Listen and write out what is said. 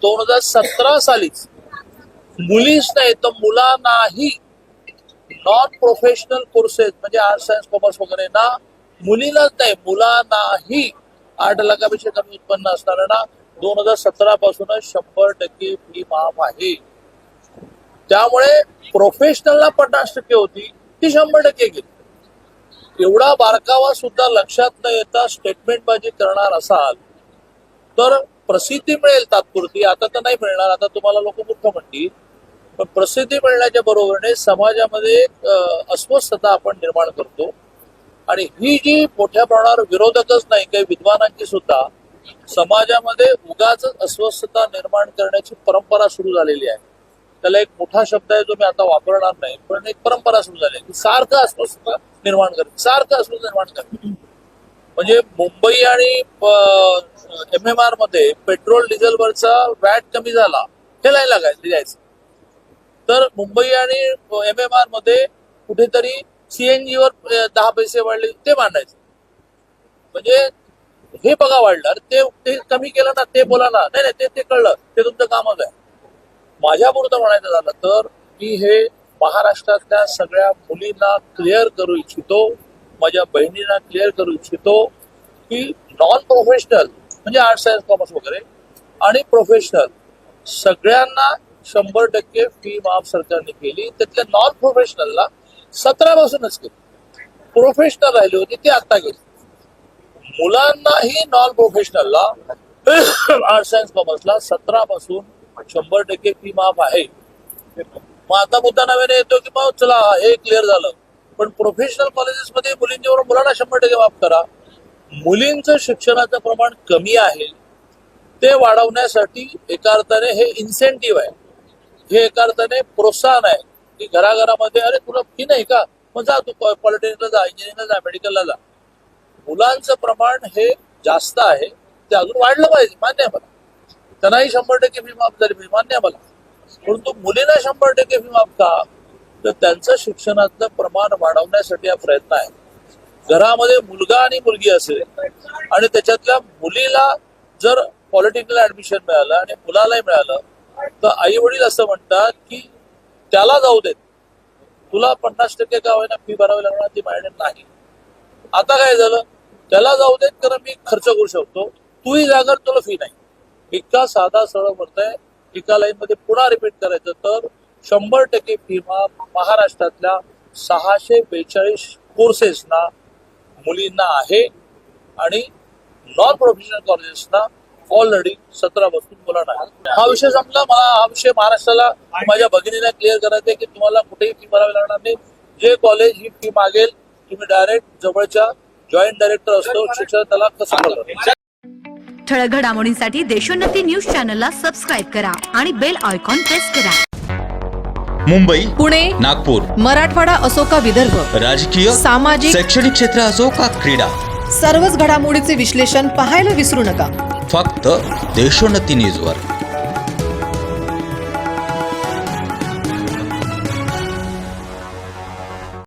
2017 सालीच मुलीच नाही तर मुलांनाही नॉन प्रोफेशनल कोर्सेस म्हणजे आर्ट सायन्स कॉमर्स वगैरे ना मुलीलाच नाही मुलांनाही 8 लाखापेक्षा कमी उत्पन्न असणाऱ्यांना 2017 पासूनच 100% फी माफ आहे. त्यामुळे प्रोफेशनलला 50% होती ती 100% गेली. एवढा बारकावा सुद्धा लक्षात न येता स्टेटमेंटबाजी करणार असाल तर प्रसिद्धी मिळेल तात्पुरती, आता तर नाही मिळणार, आता तुम्हाला लोक मूर्ख म्हणतील, पण प्रसिद्धी मिळण्याच्या बरोबरीने समाजामध्ये एक अस्वस्थता आपण निर्माण करतो. आणि ही जी मोठ्या प्रमाणावर विरोधकच नाही काही विद्वानांची सुद्धा समाजामध्ये उगाच अस्वस्थता निर्माण करण्याची परंपरा सुरू झालेली आहे. त्याला एक मोठा शब्द आहे जो मी आता वापरणार नाही, पण एक परंपरा सुरू झाली की सारखं अस्वस्थता निर्माण करते, सारखं अस्वस्थता निर्माण करते. म्हणजे मुंबई आणि MMR मध्ये पेट्रोल डिझेलवरचा वॅट कमी झाला हे नाही द्यायचं, तर मुंबई आणि MMR मध्ये कुठेतरी CNG वर 10 पैसे वाढले ते मांडायचं. म्हणजे हे बघा वाढलं ते कमी केलं ना ते बोला ना, नाही ते कळलं ते तुमचं कामच आहे. माझ्यापुरतं म्हणायचं झालं तर मी हे महाराष्ट्रातल्या सगळ्या मुलींना क्लिअर करू इच्छितो, माझ्या बहिणींना क्लिअर करू इच्छितो की नॉन प्रोफेशनल म्हणजे आर्ट सायन्स कॉमर्स वगैरे आणि प्रोफेशनल सगळ्यांना 100% फी माफ सरकारने केली. त्यातल्या नॉन प्रोफेशनलला 17 पासूनच केली, प्रोफेशनल राहिली होती ती आता गेली. मुलांनाही नॉन प्रोफेशनलला आर्ट सायन्स कॉमर्सला 17 पासून 100% फी माफ आहे. मग आता मुद्दा नव्याने येतो की मग चला हे क्लिअर झालं, पण प्रोफेशनल कॉलेजेसमध्ये मुलींच्यावर मुलांना 100% माफ करा. मुलींचं शिक्षणाचं प्रमाण कमी आहे ते वाढवण्यासाठी एका अर्थाने हे इन्सेंटिव्ह आहे, हे एका अर्थाने प्रोत्साहन आहे की घराघरामध्ये अरे तुला फी नाही का, मग जा तू पॉलिटेक्निकला जा, इंजिनिअरिंगला जा, मेडिकलला जा. मुलांचं प्रमाण हे जास्त आहे, ते अजून वाढलं पाहिजे, मान्य आहे मला. त्यांनाही 100% फी माफ झाली पाहिजे, मान्य आहे मला. परंतु मुलींना 100% फी माफ का, तर त्यांचं शिक्षणातलं प्रमाण वाढवण्यासाठी हा प्रयत्न आहे. घरामध्ये मुलगा आणि मुलगी असेल आणि त्याच्यातल्या मुलीला जर पॉलिटेक्निकला ऍडमिशन मिळालं आणि मुलालाही मिळालं तर आई वडील असं म्हणतात की त्याला जाऊ देत, तुला 50% का होईना फी भरावी लागणार, ती माझ्याकडे नाही. आता काय झालं, त्याला जाऊ देत कारण मी खर्च करू शकतो, तूही जागर तुला फी नाही. इतका साधा सरळ म्हणताय, एका लाईन मध्ये पुन्हा रिपीट करायचं तर 100% फी माफ महाराष्ट्रातल्या 642 कोर्सेसना मुलींना आहे आणि नॉन प्रोफेशनल कॉलेजेसना ऑलरेडी 17 पासून मुलांना आहे. हा विषय संपला. मला हा विषय महाराष्ट्राला माझ्या भगिनीला क्लिअर करायचा आहे की तुम्हाला कुठेही फी भरावी लागणार नाही. जे कॉलेज ही फी मागेल तुम्ही डायरेक्ट जवळच्या जॉईंट डायरेक्टर असतो शिक्षण त्याला कसं करतो. ठळक घडामोडींसाठी देशोन्नती न्यूज चॅनलला सबस्क्राईब करा आणि बेल आयकॉन प्रेस करा. मुंबई, पुणे, नागपूर, मराठवाडा असो का विदर्भ, राजकीय, सामाजिक, शैक्षणिक क्षेत्र असो का क्रीडा, सर्वच घडामोडीचे विश्लेषण पाहायला विसरू नका. फक्त देशोन्नती न्यूजवर.